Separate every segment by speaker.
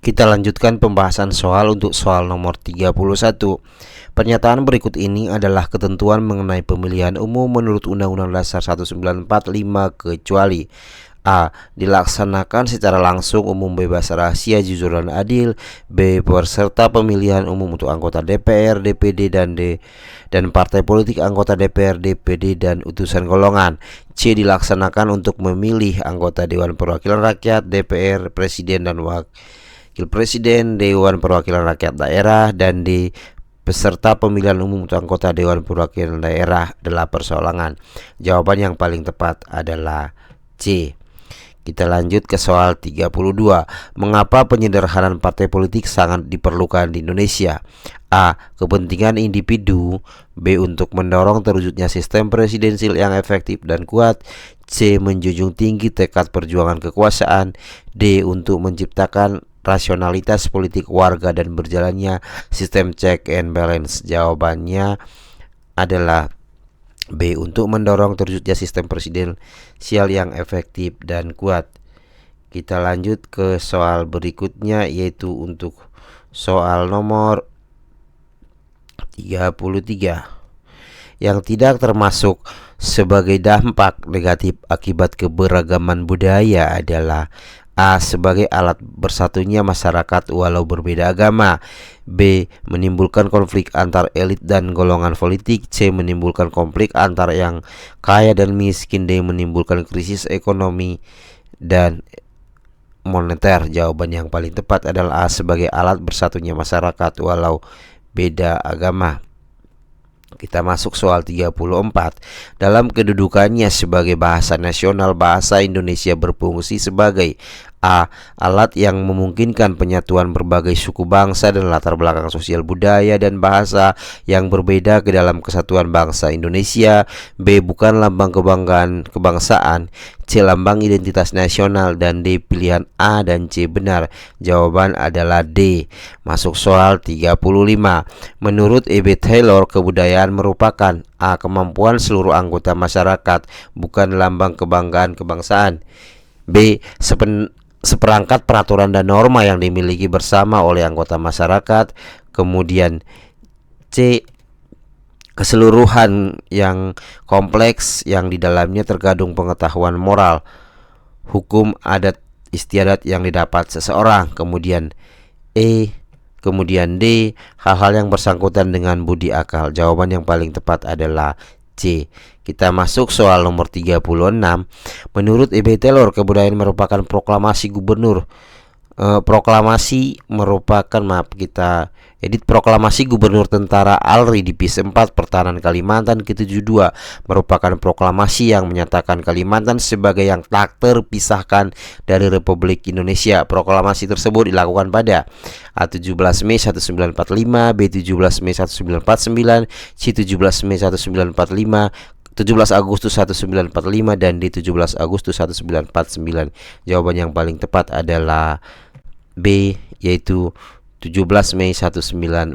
Speaker 1: Kita lanjutkan pembahasan soal untuk soal nomor 31. Pernyataan berikut ini adalah ketentuan mengenai pemilihan umum menurut Undang-Undang Dasar 1945 kecuali A. Dilaksanakan secara langsung, umum, bebas, rahasia, jujur, dan adil. B. Peserta pemilihan umum untuk anggota DPR, DPD, dan partai politik anggota DPR, DPD, dan utusan golongan. C. Dilaksanakan untuk memilih anggota Dewan Perwakilan Rakyat, DPR, Presiden, dan Wakil Presiden, Dewan Perwakilan Rakyat Daerah. Dan D. Peserta pemilihan umum untuk anggota Dewan Perwakilan Daerah adalah perseorangan. Jawaban yang paling tepat adalah C. Kita lanjut ke soal 32. Mengapa penyederhanaan partai politik sangat diperlukan di Indonesia? A. Kepentingan individu. B. Untuk mendorong terwujudnya sistem presidensil yang efektif dan kuat. C. Menjunjung tinggi tekad perjuangan kekuasaan. D. Untuk menciptakan rasionalitas politik warga dan berjalannya sistem check and balance. Jawabannya adalah B. Untuk mendorong terwujudnya sistem presidensial yang efektif dan kuat. Kita lanjut ke soal berikutnya, yaitu untuk soal nomor 33. Yang tidak termasuk sebagai dampak negatif akibat keberagaman budaya adalah A. Sebagai alat bersatunya masyarakat walau berbeda agama. B. Menimbulkan konflik antar elit dan golongan politik. C. Menimbulkan konflik antar yang kaya dan miskin. D. Menimbulkan krisis ekonomi dan moneter. Jawaban yang paling tepat adalah A. Sebagai alat bersatunya masyarakat walau beda agama. Kita masuk soal 34. Dalam kedudukannya sebagai bahasa nasional, bahasa Indonesia berfungsi sebagai A. Alat yang memungkinkan penyatuan berbagai suku bangsa dan latar belakang sosial budaya dan bahasa yang berbeda ke dalam kesatuan bangsa Indonesia. B. Bukan lambang kebanggaan kebangsaan. C. Lambang identitas nasional. Dan D. Pilihan A dan C benar. Jawaban adalah D. Masuk soal 35. Menurut E.B. Taylor, kebudayaan merupakan A. Kemampuan seluruh anggota masyarakat, bukan lambang kebanggaan kebangsaan. B. Seperangkat peraturan dan norma yang dimiliki bersama oleh anggota masyarakat. Kemudian C. Keseluruhan yang kompleks yang di dalamnya terkandung pengetahuan moral, hukum, adat istiadat yang didapat seseorang. Kemudian D. Hal-hal yang bersangkutan dengan budi akal. Jawaban yang paling tepat adalah C. Kita masuk soal nomor 36. Menurut E.B. Taylor, kebudayaan merupakan proklamasi gubernur. Proklamasi Gubernur Tentara ALRI Divisi 4 Pertahanan Kalimantan ke-72 merupakan proklamasi yang menyatakan Kalimantan sebagai yang tak terpisahkan dari Republik Indonesia. Proklamasi tersebut dilakukan pada A. 17 Mei 1945, B. 17 Mei 1949, C. 17 Mei 1945, 17 Agustus 1945, dan di 17 Agustus 1949. Jawaban yang paling tepat adalah B, yaitu 17 Mei 1949.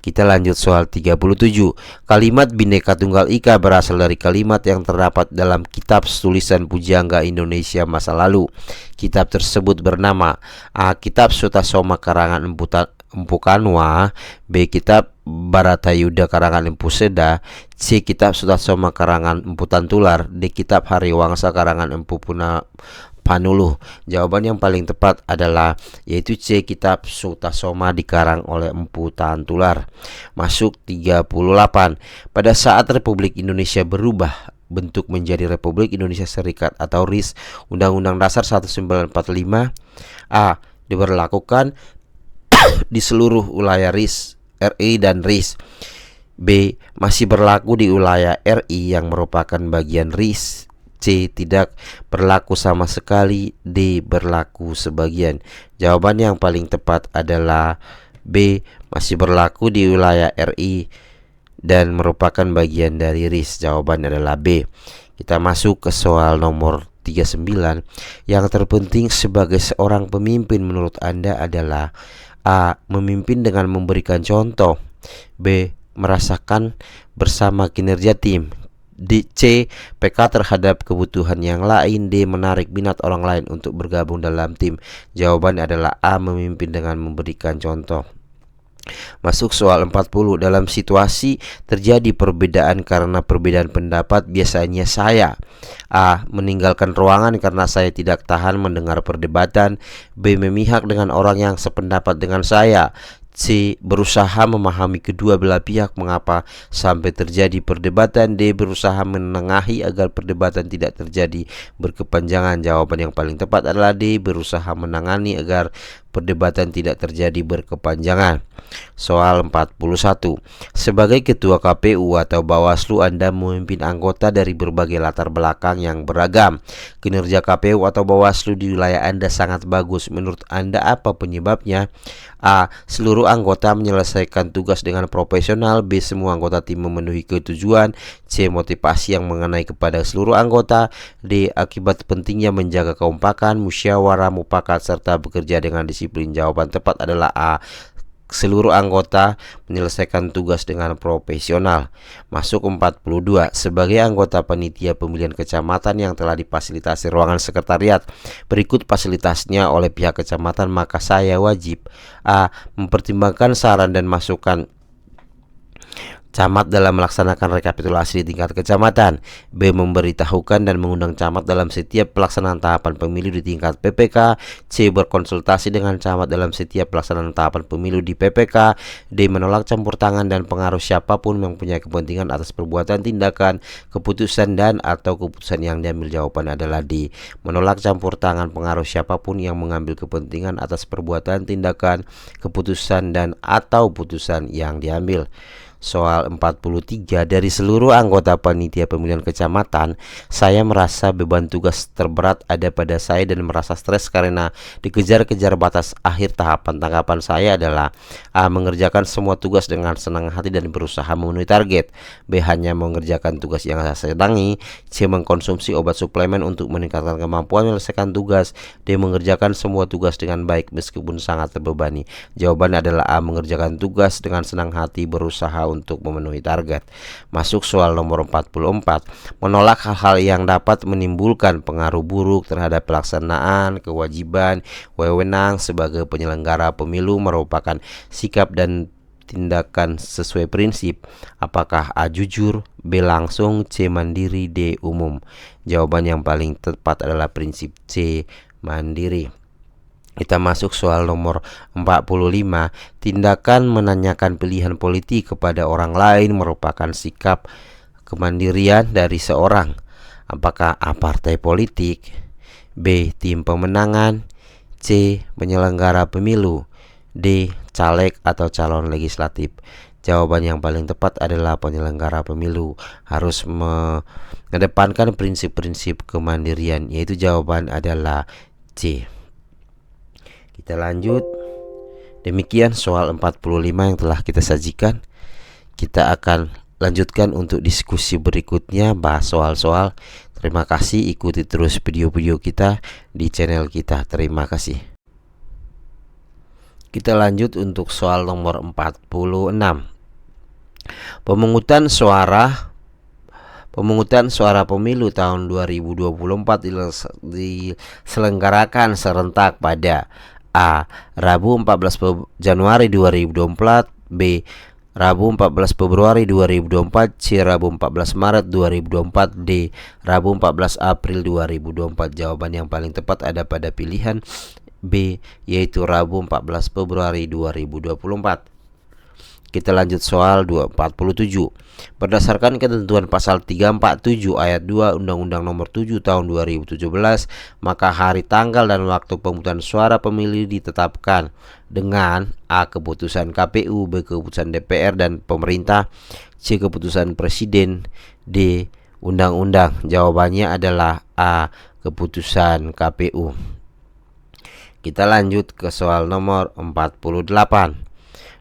Speaker 1: Kita lanjut soal 37. Kalimat Bhinneka Tunggal Ika berasal dari kalimat yang terdapat dalam kitab tulisan pujangga Indonesia masa lalu. Kitab tersebut bernama A. Kitab Sutasoma karangan Empu Kanwa, B. Kitab Baratayuda karangan Empu Seda, C. Kitab Sutasoma karangan Empu Tantular, D. Kitab Hariwangsa karangan Empu Panuluh. Jawaban yang paling tepat adalah yaitu C. Kitab Sutasoma dikarang oleh Empu Tantular. Masuk 38. Pada saat Republik Indonesia berubah bentuk menjadi Republik Indonesia Serikat atau RIS, Undang-Undang Dasar 1945 A. diberlakukan di seluruh wilayah RI dan RIS. B. Masih berlaku di wilayah RI yang merupakan bagian RIS. C. Tidak berlaku sama sekali. D. Berlaku sebagian. Jawaban yang paling tepat adalah B. Masih berlaku di wilayah RI dan merupakan bagian dari RIS. Jawaban adalah B. Kita masuk ke soal nomor 39. Yang terpenting sebagai seorang pemimpin menurut Anda adalah A. Memimpin dengan memberikan contoh. B. Merasakan bersama kinerja tim. C. Peka terhadap kebutuhan yang lain. D. Menarik minat orang lain untuk bergabung dalam tim. Jawaban adalah A. Memimpin dengan memberikan contoh. Masuk soal 40. Dalam situasi terjadi perbedaan karena perbedaan pendapat, biasanya saya A. Meninggalkan ruangan karena saya tidak tahan mendengar perdebatan. B. Memihak dengan orang yang sependapat dengan saya. C. Berusaha memahami kedua belah pihak mengapa sampai terjadi perdebatan. D. Berusaha menengahi agar perdebatan tidak terjadi berkepanjangan. Jawaban yang paling tepat adalah D. Berusaha menangani agar perdebatan tidak terjadi berkepanjangan. Soal 41. Sebagai ketua KPU atau Bawaslu, Anda memimpin anggota dari berbagai latar belakang yang beragam. Kinerja KPU atau Bawaslu di wilayah Anda sangat bagus. Menurut Anda apa penyebabnya? A. Seluruh anggota menyelesaikan tugas dengan profesional. B. Semua anggota tim memenuhi ketujuan. C. Motivasi yang mengenai kepada seluruh anggota. D. Akibat pentingnya menjaga kekompakan, musyawarah mufakat serta bekerja dengan disiplin. Jawaban tepat adalah A. Seluruh anggota menyelesaikan tugas dengan profesional. Masuk 42. Sebagai anggota panitia pemilihan kecamatan yang telah difasilitasi ruangan sekretariat berikut fasilitasnya oleh pihak kecamatan, maka saya wajib A. Mempertimbangkan saran dan masukan camat dalam melaksanakan rekapitulasi di tingkat kecamatan. B. Memberitahukan dan mengundang camat dalam setiap pelaksanaan tahapan pemilu di tingkat PPK. C. Berkonsultasi dengan camat dalam setiap pelaksanaan tahapan pemilu di PPK. D. Menolak campur tangan dan pengaruh siapapun yang punya kepentingan atas perbuatan, tindakan, keputusan dan atau keputusan yang diambil. Jawaban adalah D. Menolak campur tangan pengaruh siapapun yang mengambil kepentingan atas perbuatan, tindakan, keputusan dan atau putusan yang diambil. Soal 43. Dari seluruh anggota panitia pemilihan kecamatan, saya merasa beban tugas terberat ada pada saya dan merasa stres karena dikejar-kejar batas akhir tahapan. Tanggapan saya adalah A. Mengerjakan semua tugas dengan senang hati dan berusaha memenuhi target. B. Hanya mengerjakan tugas yang saya senangi. C. Mengkonsumsi obat suplemen untuk meningkatkan kemampuan menyelesaikan tugas. D. Mengerjakan semua tugas dengan baik meskipun sangat terbebani. Jawaban adalah A. Mengerjakan tugas dengan senang hati, berusaha untuk memenuhi target. Masuk soal nomor 44. Menolak hal-hal yang dapat menimbulkan pengaruh buruk terhadap pelaksanaan kewajiban wewenang sebagai penyelenggara pemilu merupakan sikap dan tindakan sesuai prinsip. Apakah A. Jujur, B. Langsung, C. Mandiri, D. Umum. Jawaban yang paling tepat adalah prinsip C. Mandiri. Kita masuk soal nomor 45. Tindakan menanyakan pilihan politik kepada orang lain merupakan sikap kemandirian dari seorang. Apakah A. Partai politik, B. Tim pemenangan, C. Penyelenggara pemilu, D. Caleg atau calon legislatif. Jawaban yang paling tepat adalah penyelenggara pemilu harus mengedepankan prinsip-prinsip kemandirian, yaitu jawaban adalah C. Kita lanjut. Demikian soal 45 yang telah kita sajikan. Kita akan lanjutkan untuk diskusi berikutnya, bahas soal-soal. Terima kasih, ikuti terus video-video kita di channel kita. Terima kasih. Kita lanjut untuk soal nomor 46. Pemungutan suara pemilu tahun 2024 diselenggarakan serentak pada A. Rabu 14 Januari 2024, B. Rabu 14 Februari 2024, C. Rabu 14 Maret 2024, D. Rabu 14 April 2024. Jawaban yang paling tepat ada pada pilihan B, yaitu Rabu 14 Februari 2024. Kita lanjut soal 247. Berdasarkan ketentuan pasal 347 ayat 2 Undang-Undang Nomor 7 Tahun 2017, maka hari, tanggal dan waktu pemungutan suara pemilih ditetapkan dengan A. Keputusan KPU, B. Keputusan DPR dan pemerintah, C. Keputusan Presiden, D. Undang-undang. Jawabannya adalah A. Keputusan KPU. Kita lanjut ke soal nomor 48.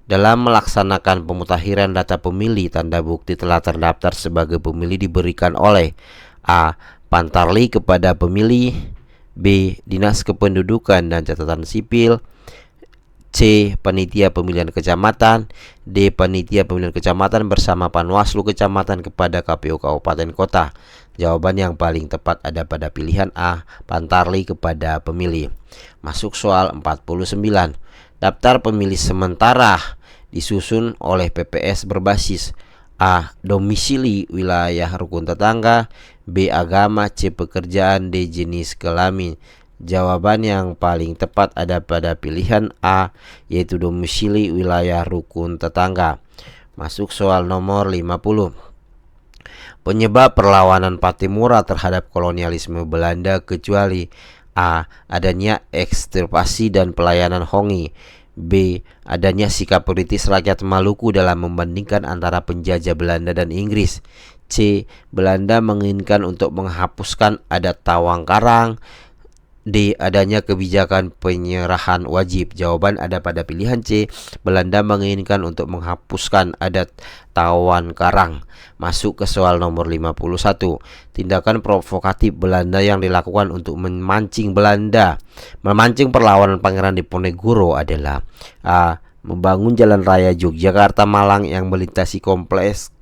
Speaker 1: Dalam melaksanakan pemutakhiran data pemilih, tanda bukti telah terdaftar sebagai pemilih diberikan oleh A. Pantarli kepada pemilih, B. Dinas Kependudukan dan Catatan Sipil, C. Panitia pemilihan kecamatan. D. Panitia pemilihan kecamatan bersama Panwaslu kecamatan kepada KPU kabupaten kota. Jawaban yang paling tepat ada pada pilihan A. Pantarlih kepada pemilih. Masuk soal 49. Daftar pemilih sementara disusun oleh PPS berbasis A. Domisili wilayah rukun tetangga. B. Agama. C. Pekerjaan. D. Jenis kelamin. Jawaban yang paling tepat ada pada pilihan A, yaitu domisili wilayah rukun tetangga. Masuk soal nomor 50. Penyebab perlawanan Pattimura terhadap kolonialisme Belanda kecuali A. Adanya ekstirpasi dan pelayanan Hongi. B. Adanya sikap politis rakyat Maluku dalam membandingkan antara penjajah Belanda dan Inggris. C. Belanda menginginkan untuk menghapuskan adat Tawang Karang. D. Adanya kebijakan penyerahan wajib. Jawaban ada pada pilihan C. Belanda menginginkan untuk menghapuskan adat Tawan Karang. Masuk ke soal nomor 51. Tindakan provokatif Belanda yang dilakukan untuk memancing perlawanan Pangeran Diponegoro adalah A. Membangun jalan raya Yogyakarta Malang yang melintasi kompleks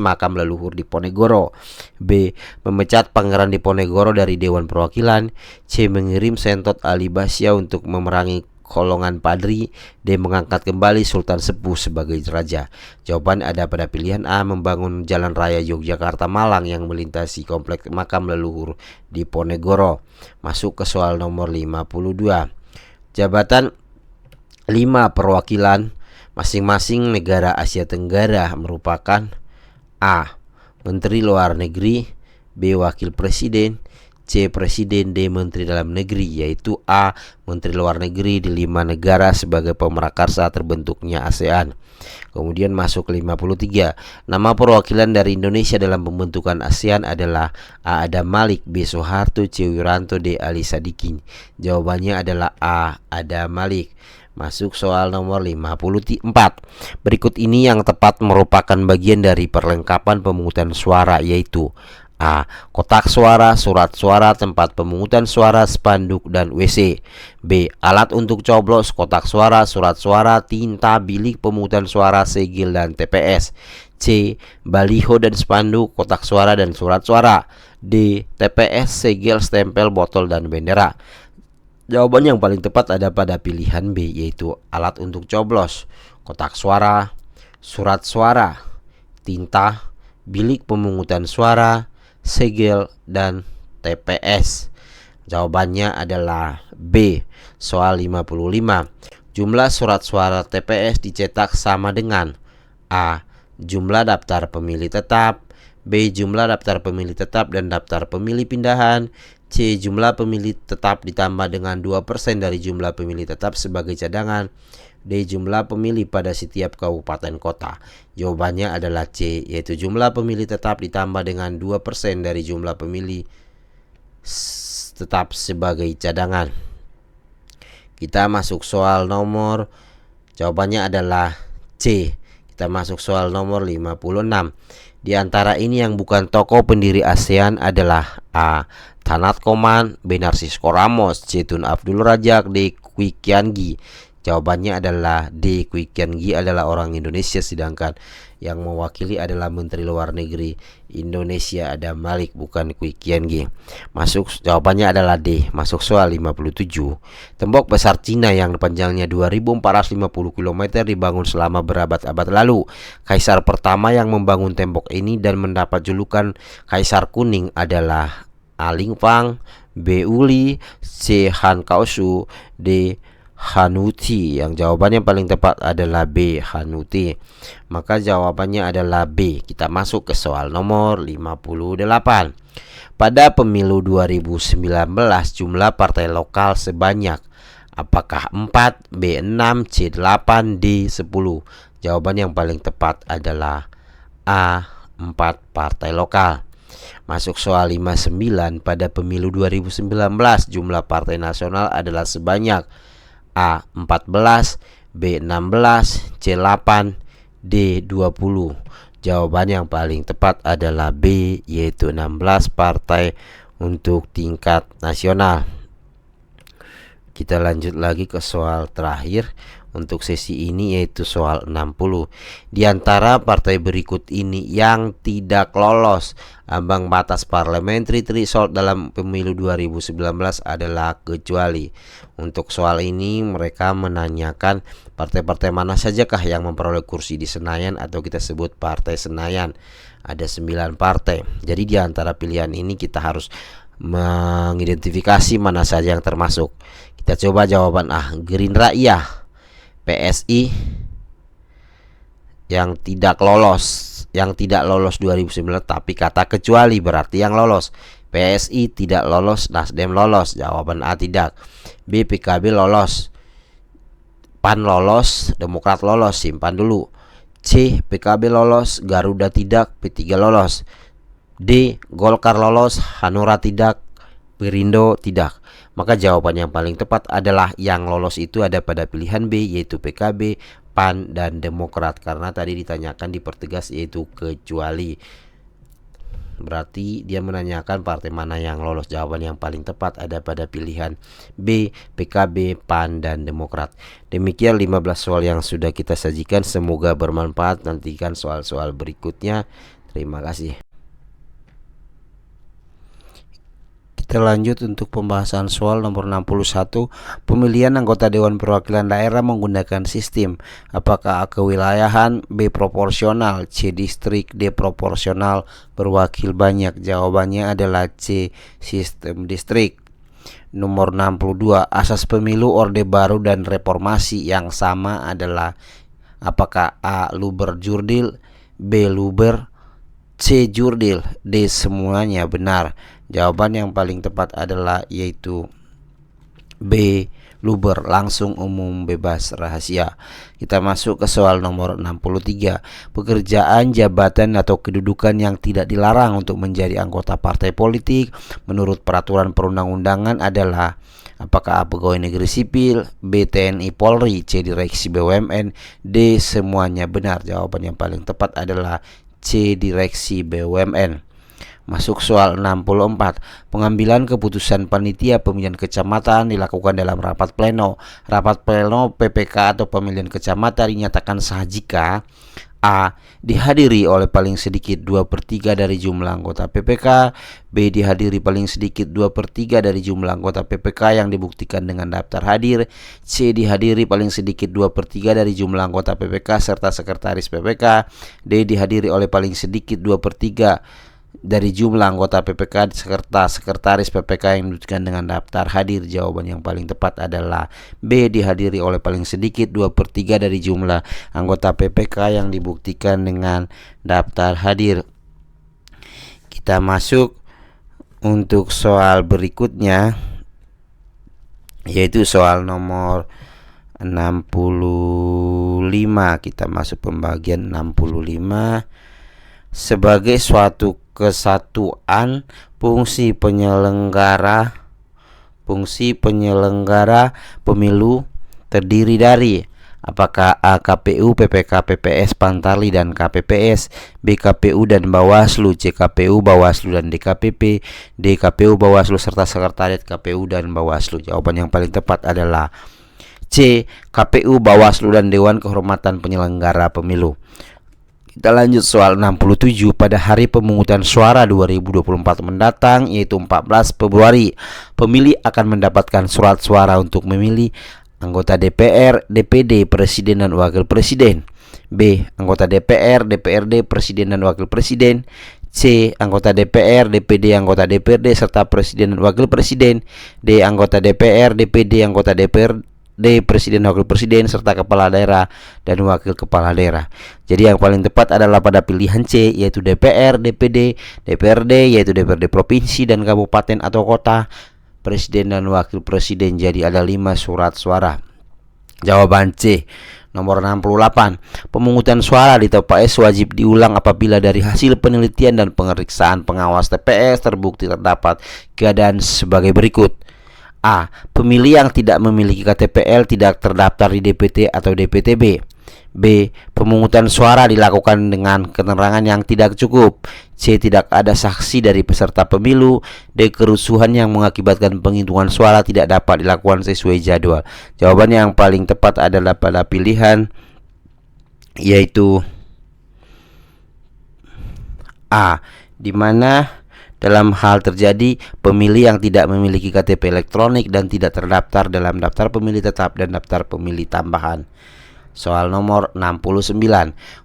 Speaker 1: makam leluhur Diponegoro. B. Memecat Pangeran Diponegoro dari Dewan Perwakilan. C. Mengirim Sentot Ali Basya untuk memerangi golongan Padri. D. Mengangkat kembali Sultan Sepuh sebagai raja. Jawaban ada pada pilihan A. Membangun jalan raya Yogyakarta Malang yang melintasi kompleks makam leluhur Diponegoro. Masuk ke soal nomor 52. Jabatan 5 perwakilan masing-masing negara Asia Tenggara merupakan A. Menteri Luar Negeri. B. Wakil Presiden. C. Presiden. D. Menteri Dalam Negeri. Yaitu A. Menteri Luar Negeri di 5 negara sebagai pemrakarsa terbentuknya ASEAN. Kemudian masuk 53. Nama perwakilan dari Indonesia dalam pembentukan ASEAN adalah A. Adam Malik. B. Soeharto. C. Wiranto. D. Ali Sadikin. Jawabannya adalah A. Adam Malik. Masuk soal nomor 54. Berikut ini yang tepat merupakan bagian dari perlengkapan pemungutan suara, yaitu A. Kotak suara, surat suara, tempat pemungutan suara, spanduk, dan WC. B. Alat untuk coblos, kotak suara, surat suara, tinta, bilik pemungutan suara, segel, dan TPS. C. Baliho dan spanduk, kotak suara, dan surat suara. D. TPS, segel, stempel, botol, dan bendera. Jawaban yang paling tepat ada pada pilihan B, yaitu alat untuk coblos, kotak suara, surat suara, tinta, bilik pemungutan suara, segel, dan TPS. Jawabannya adalah B. Soal 55. Jumlah surat suara TPS dicetak sama dengan A. Jumlah daftar pemilih tetap. B. Jumlah daftar pemilih tetap dan daftar pemilih pindahan. C. Jumlah pemilih tetap ditambah dengan 2% dari jumlah pemilih tetap sebagai cadangan. D. Jumlah pemilih pada setiap kabupaten kota. Jawabannya adalah C, yaitu jumlah pemilih tetap ditambah dengan 2% dari jumlah pemilih tetap sebagai cadangan. Kita masuk soal nomor, jawabannya adalah C. Kita masuk soal nomor 56. Di antara ini yang bukan tokoh pendiri ASEAN adalah A. Tanat Koman. B. Narsisko Ramos. C. Tun Abdul Razak. D. Kwi Kian Gi. Jawabannya adalah D. Kwi Kian Gi adalah orang Indonesia, sedangkan yang mewakili adalah Menteri Luar Negeri Indonesia Adam Malik, bukan Kwi Kian Gi. Jawabannya adalah D. Masuk soal 57. Tembok besar Cina yang panjangnya 2.450 km dibangun selama berabad-abad lalu. Kaisar pertama yang membangun tembok ini dan mendapat julukan Kaisar Kuning adalah A. Ling Fang. B. Uli. C. Han Kaosu. D. Hanuti. Yang jawabannya paling tepat adalah B. Hanuti. Maka jawabannya adalah B. Kita masuk ke soal nomor 58. Pada pemilu 2019 jumlah partai lokal sebanyak apakah 4, B 6, C 8, D 10. Jawaban yang paling tepat adalah A 4 partai lokal. Masuk soal 59. Pada pemilu 2019 jumlah partai nasional adalah sebanyak A 14, B 16, C 8, D 20. Jawaban yang paling tepat adalah B, yaitu 16 partai untuk tingkat nasional. Kita lanjut lagi ke soal terakhir untuk sesi ini, yaitu soal 60. Di antara partai berikut ini yang tidak lolos ambang batas parliamentary threshold dalam pemilu 2019 adalah kecuali. Untuk soal ini mereka menanyakan partai-partai mana sajakah yang memperoleh kursi di Senayan atau kita sebut Partai Senayan. Ada 9 partai. Jadi di antara pilihan ini kita harus mengidentifikasi mana saja yang termasuk. Kita coba jawaban A. Gerindra iya. PSI yang tidak lolos 2019, tapi kata kecuali berarti yang lolos. PSI tidak lolos, Nasdem lolos. Jawaban A tidak. B. PKB lolos, PAN lolos, Demokrat lolos. Simpan dulu. C. PKB lolos, Garuda tidak, P3 lolos. D. Golkar lolos, Hanura tidak, Perindo tidak. Maka jawaban yang paling tepat adalah yang lolos itu ada pada pilihan B, yaitu PKB, PAN, dan Demokrat. Karena tadi ditanyakan dipertegas yaitu kecuali. Berarti dia menanyakan partai mana yang lolos. Jawaban yang paling tepat ada pada pilihan B, PKB, PAN, dan Demokrat. Demikian 15 soal yang sudah kita sajikan. Semoga bermanfaat. Nantikan soal-soal berikutnya. Terima kasih. Kita lanjut untuk pembahasan soal nomor 61. Pemilihan anggota Dewan Perwakilan Daerah menggunakan sistem apakah A kewilayahan, B proporsional, C distrik, D proporsional berwakil banyak. Jawabannya adalah C, sistem distrik. Nomor 62. Asas pemilu Orde Baru dan Reformasi yang sama adalah apakah A luber jurdil, B luber, C jurdil, D semuanya benar. Jawaban yang paling tepat adalah yaitu B luber, langsung, umum, bebas, rahasia. Kita masuk ke soal nomor 63. Pekerjaan, jabatan, atau kedudukan yang tidak dilarang untuk menjadi anggota partai politik menurut peraturan perundang-undangan adalah apakah A pegawai negeri sipil, B TNI Polri, C direksi BUMN, D semuanya benar. Jawaban yang paling tepat adalah C direksi BUMN. Masuk soal 64. Pengambilan keputusan panitia pemilihan kecamatan dilakukan dalam rapat pleno. Rapat pleno PPK atau pemilihan kecamatan dinyatakan sah jika A. dihadiri oleh paling sedikit 2/3 dari jumlah anggota PPK, B. dihadiri paling sedikit 2/3 dari jumlah anggota PPK yang dibuktikan dengan daftar hadir, C. dihadiri paling sedikit 2/3 dari jumlah anggota PPK serta sekretaris PPK, D. dihadiri oleh paling sedikit 2/3 dari jumlah anggota PPK serta sekretaris PPK yang dibuktikan dengan daftar hadir. Jawaban yang paling tepat adalah B. dihadiri oleh paling sedikit 2/3 dari jumlah anggota PPK yang dibuktikan dengan daftar hadir. Kita masuk untuk soal berikutnya, yaitu soal nomor 65. Kita masuk pembagian 65. Sebagai suatu kesatuan, fungsi penyelenggara pemilu terdiri dari apakah A. KPU, PPK, PPS, Pantarli, dan KPPS, B. KPU dan Bawaslu, C. KPU, Bawaslu, dan DKPP, D. KPU, Bawaslu, serta sekretariat KPU dan Bawaslu. Jawaban yang paling tepat adalah C. KPU, Bawaslu, dan Dewan Kehormatan Penyelenggara Pemilu. Kita lanjut soal 67. Pada hari pemungutan suara 2024 mendatang, yaitu 14 Februari, pemilih akan mendapatkan surat suara untuk memilih anggota DPR, DPD, Presiden dan Wakil Presiden. B. Anggota DPR, DPRD, Presiden dan Wakil Presiden. C. Anggota DPR, DPD, anggota DPRD, serta Presiden dan Wakil Presiden. D. Anggota DPR, DPD, anggota DPRD, Presiden, Wakil Presiden, serta Kepala Daerah dan Wakil Kepala Daerah. Jadi yang paling tepat adalah pada pilihan C, yaitu DPR, DPD, DPRD, yaitu DPRD Provinsi dan Kabupaten atau Kota, Presiden dan Wakil Presiden. Jadi ada 5 surat suara. Jawaban C. Nomor 68. Pemungutan suara di TPS wajib diulang apabila dari hasil penelitian dan pemeriksaan pengawas TPS terbukti terdapat keadaan sebagai berikut. A. Pemilih yang tidak memiliki KTPL tidak terdaftar di DPT atau DPTB. B. Pemungutan suara dilakukan dengan keterangan yang tidak cukup. C. Tidak ada saksi dari peserta pemilu. D. Kerusuhan yang mengakibatkan penghitungan suara tidak dapat dilakukan sesuai jadwal. Jawaban yang paling tepat adalah pada pilihan yaitu A, di mana dalam hal terjadi pemilih yang tidak memiliki KTP elektronik dan tidak terdaftar dalam daftar pemilih tetap dan daftar pemilih tambahan. Soal nomor 69.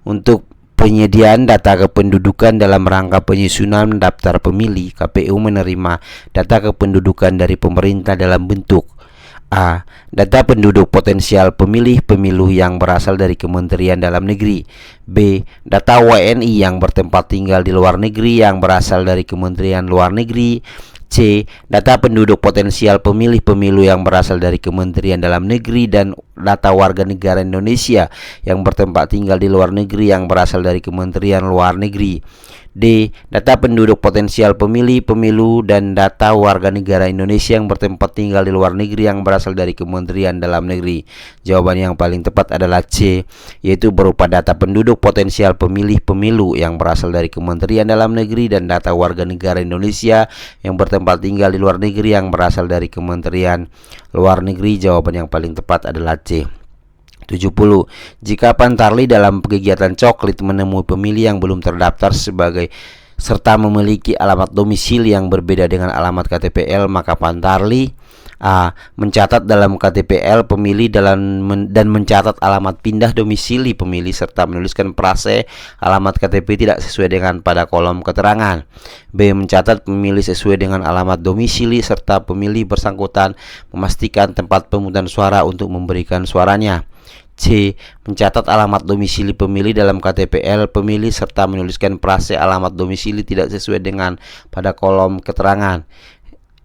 Speaker 1: Untuk penyediaan data kependudukan dalam rangka penyusunan daftar pemilih, KPU menerima data kependudukan dari pemerintah dalam bentuk A. Data penduduk potensial pemilih pemilu yang berasal dari Kementerian Dalam Negeri. B. Data WNI yang bertempat tinggal di luar negeri yang berasal dari Kementerian Luar Negeri. C. Data penduduk potensial pemilih pemilu yang berasal dari Kementerian Dalam Negeri dan data warga negara Indonesia yang bertempat tinggal di luar negeri yang berasal dari Kementerian Luar Negeri. D. Data penduduk potensial pemilih pemilu dan data warga negara Indonesia yang bertempat tinggal di luar negeri yang berasal dari Kementerian Dalam Negeri. Jawaban yang paling tepat adalah C, yaitu berupa data penduduk potensial pemilih pemilu yang berasal dari Kementerian Dalam Negeri dan data warga negara Indonesia yang bertempat tinggal di luar negeri yang berasal dari Kementerian Luar Negeri. Jawaban yang paling tepat adalah C. 70. Jika Pantarli dalam kegiatan coklit menemui pemilih yang belum terdaftar sebagai serta memiliki alamat domisili yang berbeda dengan alamat KTPL, maka Pantarli A. mencatat dalam KTPL pemilih dan mencatat alamat pindah domisili pemilih serta menuliskan frase alamat KTP tidak sesuai dengan pada kolom keterangan. B. mencatat pemilih sesuai dengan alamat domisili serta pemilih bersangkutan memastikan tempat pemungutan suara untuk memberikan suaranya. C. mencatat alamat domisili pemilih dalam KTPL pemilih serta menuliskan frase alamat domisili tidak sesuai dengan pada kolom keterangan.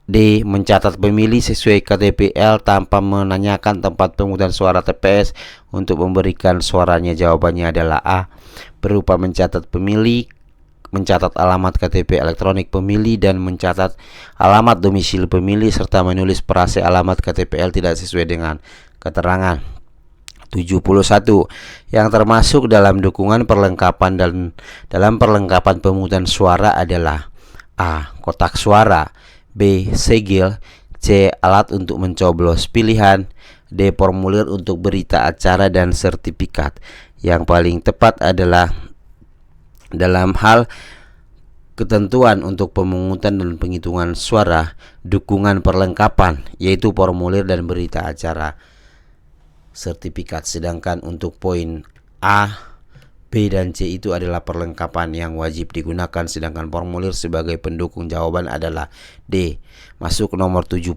Speaker 1: D. mencatat pemilih sesuai KTPL tanpa menanyakan tempat pemungutan suara TPS untuk memberikan suaranya. Jawabannya adalah A, berupa mencatat pemilih, mencatat alamat KTP elektronik pemilih dan mencatat alamat domisili pemilih serta menulis frase alamat KTPL tidak sesuai dengan keterangan. 71. Yang termasuk dalam dukungan perlengkapan dan dalam perlengkapan pemungutan suara adalah A. kotak suara, B. segel, C. alat untuk mencoblos pilihan, D. formulir untuk berita acara dan sertifikat. Yang paling tepat adalah dalam hal ketentuan untuk pemungutan dan penghitungan suara, dukungan perlengkapan yaitu formulir dan berita acara sertifikat. Sedangkan untuk poin A, B, dan C itu adalah perlengkapan yang wajib digunakan, sedangkan formulir sebagai pendukung. Jawaban adalah D. Masuk nomor 72.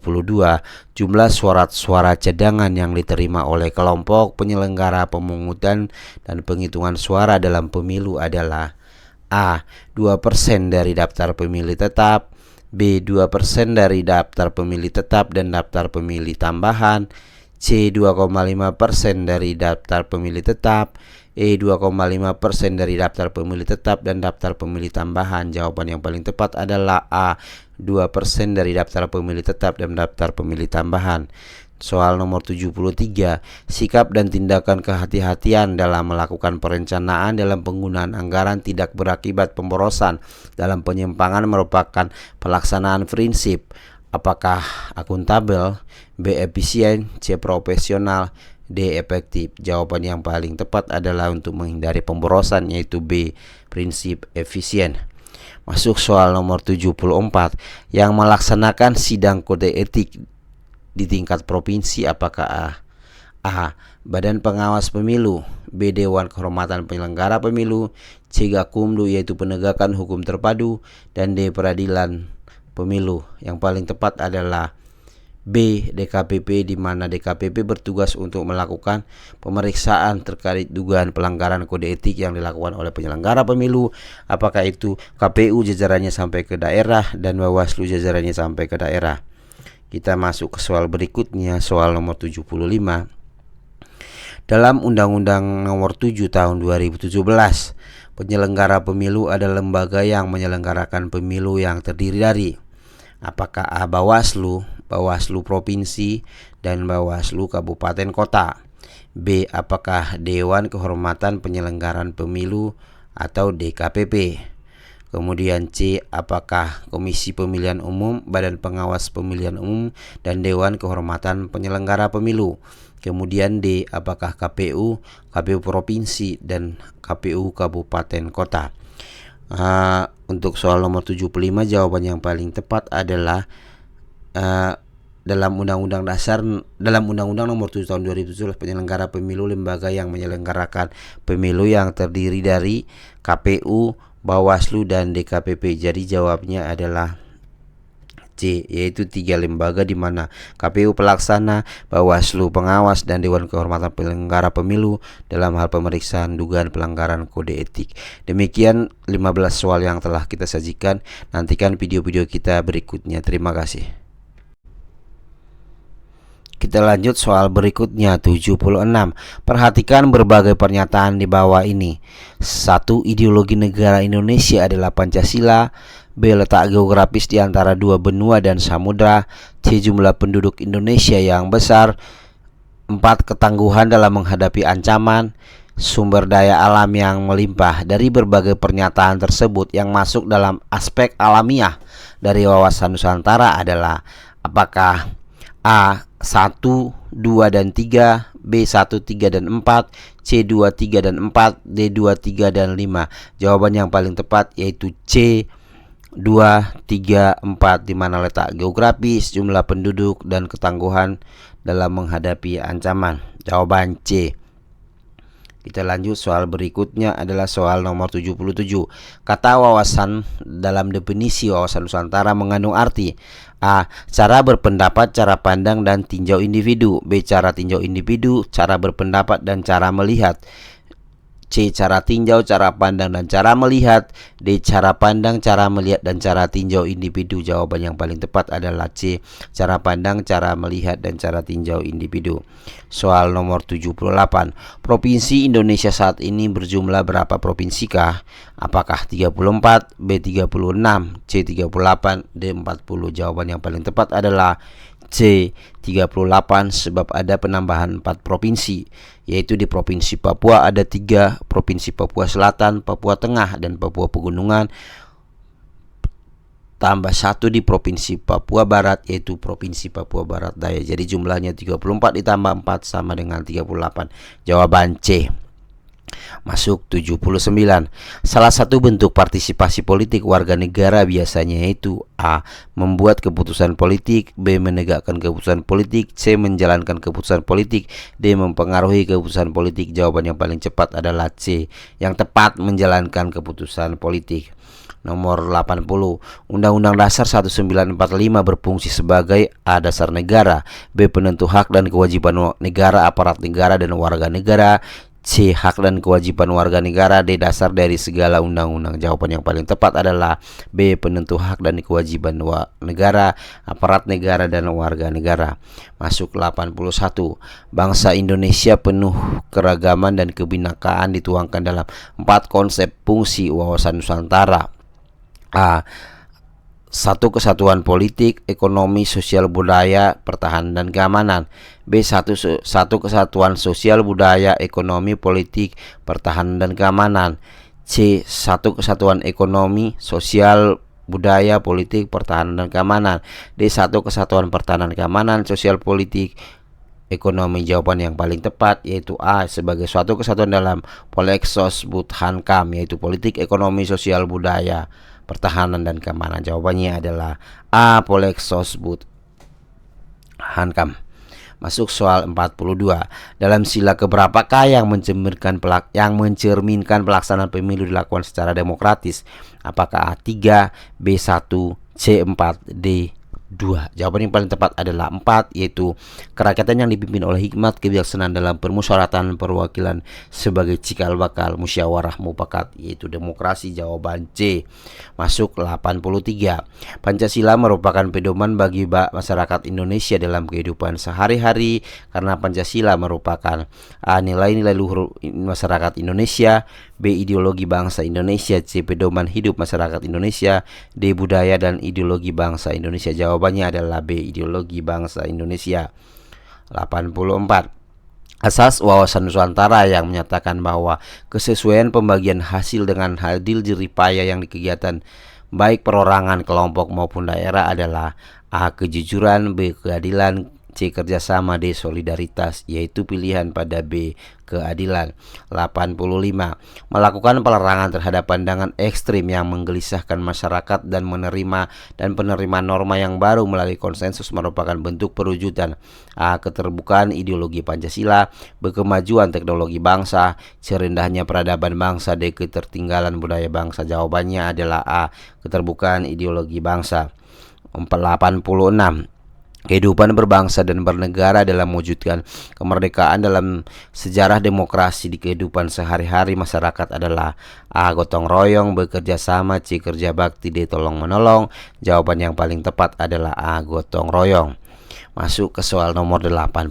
Speaker 1: Jumlah surat-suara cadangan yang diterima oleh kelompok penyelenggara pemungutan dan penghitungan suara dalam pemilu adalah A. 2% dari daftar pemilih tetap, B. 2% dari daftar pemilih tetap dan daftar pemilih tambahan, C. 2,5% dari daftar pemilih tetap, E. 2,5% dari daftar pemilih tetap dan daftar pemilih tambahan. Jawaban yang paling tepat adalah A. 2% dari daftar pemilih tetap dan daftar pemilih tambahan. Soal nomor 73. Sikap dan tindakan kehati-hatian dalam melakukan perencanaan dalam penggunaan anggaran tidak berakibat pemborosan dalam penyimpangan merupakan pelaksanaan prinsip. Apakah akuntabel, B. efisien, C. profesional, D. efektif. Jawaban yang paling tepat adalah untuk menghindari pemborosan yaitu B. prinsip efisien. Masuk soal nomor 74. Yang melaksanakan sidang kode etik di tingkat provinsi apakah A. Badan Pengawas Pemilu, B. Dewan Kehormatan Penyelenggara Pemilu, C. Gakumdu yaitu penegakan hukum terpadu, dan D. Peradilan Pemilu. Yang paling tepat adalah B. DKPP, di mana DKPP bertugas untuk melakukan pemeriksaan terkait dugaan pelanggaran kode etik yang dilakukan oleh penyelenggara pemilu, apakah itu KPU jajarannya sampai ke daerah dan Bawaslu jajarannya sampai ke daerah. Kita masuk ke soal berikutnya, soal nomor 75. Dalam Undang-Undang Nomor 7 Tahun 2017, penyelenggara pemilu adalah lembaga yang menyelenggarakan pemilu yang terdiri dari apakah A. Bawaslu, Bawaslu Provinsi, dan Bawaslu Kabupaten Kota. B. Apakah Dewan Kehormatan Penyelenggaraan Pemilu atau DKPP? Kemudian C. Apakah Komisi Pemilihan Umum, Badan Pengawas Pemilihan Umum, dan Dewan Kehormatan Penyelenggara Pemilu? Kemudian D. Apakah KPU, KPU Provinsi, dan KPU Kabupaten Kota? Untuk soal nomor 75, jawaban yang paling tepat adalah dalam Undang-Undang Nomor 7 Tahun 2017 penyelenggara pemilu lembaga yang menyelenggarakan pemilu yang terdiri dari KPU, Bawaslu, dan DKPP. Jadi jawabnya adalah C, yaitu 3 lembaga di mana KPU pelaksana, Bawaslu pengawas, dan Dewan Kehormatan Penyelenggara Pemilu dalam hal pemeriksaan dugaan pelanggaran kode etik. Demikian 15 soal yang telah kita sajikan. Nantikan video-video kita berikutnya. Terima kasih. Kita lanjut soal berikutnya 76. Perhatikan berbagai pernyataan di bawah ini. 1. Ideologi negara Indonesia adalah Pancasila. B. Letak geografis di antara 2 benua dan samudra. C. Jumlah penduduk Indonesia yang besar. 4. Ketangguhan dalam menghadapi ancaman. Sumber daya alam yang melimpah. Dari berbagai pernyataan tersebut, yang masuk dalam aspek alamiah dari wawasan Nusantara adalah apakah A. 1, 2, dan 3, B. 1, 3, dan 4, C. 2, 3, dan 4, D. 2, 3, dan 5. Jawaban yang paling tepat yaitu C. 2, 3, 4, di mana letak geografis, jumlah penduduk, dan ketangguhan dalam menghadapi ancaman. Jawaban C. Kita lanjut, soal berikutnya adalah soal nomor 77. Kata wawasan dalam definisi wawasan Nusantara mengandung arti: A. Cara berpendapat, cara pandang, dan tinjau individu. B. Cara tinjau individu, cara berpendapat, dan cara melihat. C. Cara tinjau, cara pandang, dan cara melihat. D. Cara pandang, cara melihat, dan cara tinjau individu. Jawaban yang paling tepat adalah C. Cara pandang, cara melihat, dan cara tinjau individu. Soal nomor 78. Provinsi Indonesia saat ini berjumlah berapa provinsikah? Apakah 34, B 36, C 38, D 40? Jawaban yang paling tepat adalah C 38, sebab ada penambahan 4 provinsi, yaitu di Provinsi Papua ada 3, Provinsi Papua Selatan, Papua Tengah, dan Papua Pegunungan, tambah 1 di Provinsi Papua Barat, yaitu Provinsi Papua Barat Daya. Jadi jumlahnya 34 ditambah 4 sama dengan 38. Jawaban C. Masuk 79. Salah satu bentuk partisipasi politik warga negara biasanya yaitu A. Membuat keputusan politik, B. Menegakkan keputusan politik, C. Menjalankan keputusan politik, D. Mempengaruhi keputusan politik. Jawaban yang paling cepat adalah C, yang tepat menjalankan keputusan politik. Nomor 80. Undang-Undang Dasar 1945 berfungsi sebagai A. Dasar negara, B. Penentu hak dan kewajiban negara, aparat negara, dan warga negara, C. Hak dan kewajiban warga negara, D. Dasar dari segala undang-undang. Jawaban yang paling tepat adalah B. Penentu hak dan kewajiban negara, aparat negara, dan warga negara. Masuk 81. Bangsa Indonesia penuh keragaman dan kebinekaan dituangkan dalam 4 konsep fungsi wawasan Nusantara. A. 1. Kesatuan politik, ekonomi, sosial, budaya, pertahanan, dan keamanan. B. 1. Kesatuan sosial, budaya, ekonomi, politik, pertahanan, dan keamanan. C. 1. Kesatuan ekonomi, sosial, budaya, politik, pertahanan, dan keamanan. D. 1. Kesatuan pertahanan, keamanan, sosial, politik, ekonomi. Jawaban yang paling tepat yaitu A, sebagai suatu kesatuan dalam Polexosbud Hankam, yaitu politik, ekonomi, sosial, budaya, pertahanan, dan keamanan. Jawabannya adalah A, Polexosbud Hankam. Masuk soal 42. Dalam sila keberapakah yang mencerminkan pelaksanaan pemilu dilakukan secara demokratis? Apakah A3, B1, C4, D2? Jawaban yang paling tepat adalah 4, yaitu kerakyatan yang dipimpin oleh hikmat kebijaksanaan dalam permusyawaratan perwakilan sebagai cikal bakal musyawarah mufakat, yaitu demokrasi. Jawaban C. Masuk 83. Pancasila merupakan pedoman bagi masyarakat Indonesia dalam kehidupan sehari-hari karena Pancasila merupakan A. Nilai-nilai luhur masyarakat Indonesia, B. Ideologi bangsa Indonesia, C. Pedoman hidup masyarakat Indonesia, D. Budaya dan ideologi bangsa Indonesia. Jawabannya adalah B. Ideologi bangsa Indonesia. 84. Asas wawasan Nusantara yang menyatakan bahwa kesesuaian pembagian hasil dengan adil jeripaya yang di kegiatan baik perorangan, kelompok maupun daerah adalah A. Kejujuran, B. Keadilan, C. Kerjasama, D. Solidaritas, yaitu pilihan pada B. Keadilan. 85. Melakukan pelarangan terhadap pandangan ekstrim yang menggelisahkan masyarakat dan penerima norma yang baru melalui konsensus merupakan bentuk perwujudan A. Keterbukaan ideologi Pancasila, B. Kemajuan teknologi bangsa, C. Rendahnya peradaban bangsa, D. Ketertinggalan budaya bangsa. Jawabannya adalah A. Keterbukaan ideologi bangsa. 86. Kehidupan berbangsa dan bernegara dalam mewujudkan kemerdekaan dalam sejarah demokrasi di kehidupan sehari-hari masyarakat adalah A. Gotong royong, bekerja sama, C. Kerja bakti, D. Tolong menolong. Jawaban yang paling tepat adalah A. Gotong royong. Masuk ke soal nomor 87.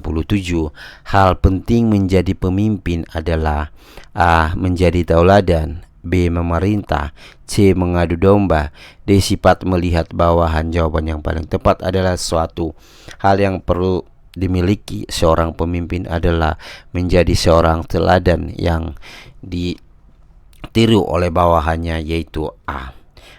Speaker 1: Hal penting menjadi pemimpin adalah A. Menjadi tauladan, B. Memerintah, C. Mengadu domba, D. Sifat melihat bawahan. Jawaban yang paling tepat adalah suatu hal yang perlu dimiliki seorang pemimpin adalah menjadi seorang teladan yang ditiru oleh bawahannya, yaitu A.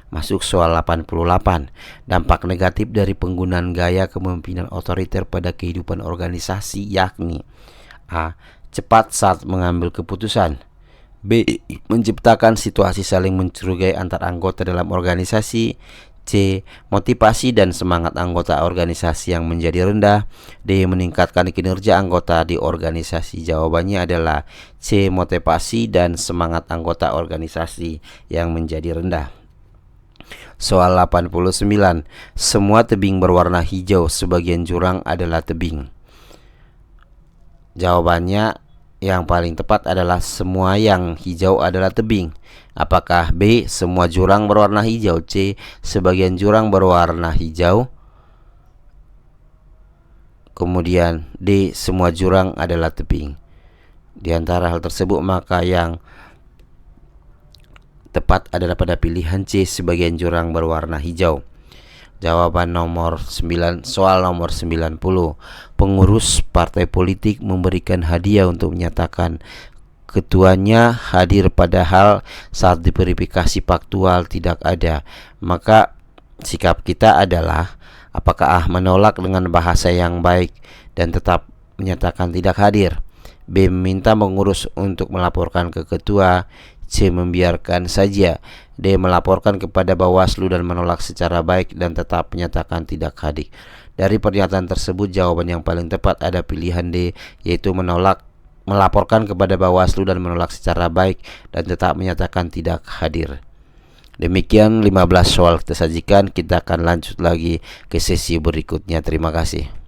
Speaker 1: Masuk soal 88. Dampak negatif dari penggunaan gaya kepemimpinan otoriter pada kehidupan organisasi yakni A. Cepat saat mengambil keputusan, B. Menciptakan situasi saling mencurigai antar anggota dalam organisasi, C. Motivasi dan semangat anggota organisasi yang menjadi rendah, D. Meningkatkan kinerja anggota di organisasi. Jawabannya adalah C. Motivasi dan semangat anggota organisasi yang menjadi rendah. Soal 89. Semua tebing berwarna hijau, sebagian jurang adalah tebing. Jawabannya yang paling tepat adalah semua yang hijau adalah tebing. Apakah B. Semua jurang berwarna hijau, C. Sebagian jurang berwarna hijau, kemudian D. Semua jurang adalah tebing? Di antara hal tersebut maka yang tepat adalah pada pilihan C. Sebagian jurang berwarna hijau. Jawaban nomor 9, soal nomor 90. Pengurus partai politik memberikan hadiah untuk menyatakan ketuanya hadir padahal saat diverifikasi faktual tidak ada. Maka sikap kita adalah apakah A. Menolak dengan bahasa yang baik dan tetap menyatakan tidak hadir, B. Meminta pengurus untuk melaporkan ke ketua, C. Membiarkan saja, D. Melaporkan kepada Bawaslu dan menolak secara baik dan tetap menyatakan tidak hadir. Dari pernyataan tersebut jawaban yang paling tepat ada pilihan D, yaitu melaporkan kepada Bawaslu dan menolak secara baik dan tetap menyatakan tidak hadir. Demikian 15 soal kita sajikan. Kita akan lanjut lagi ke sesi berikutnya. Terima kasih.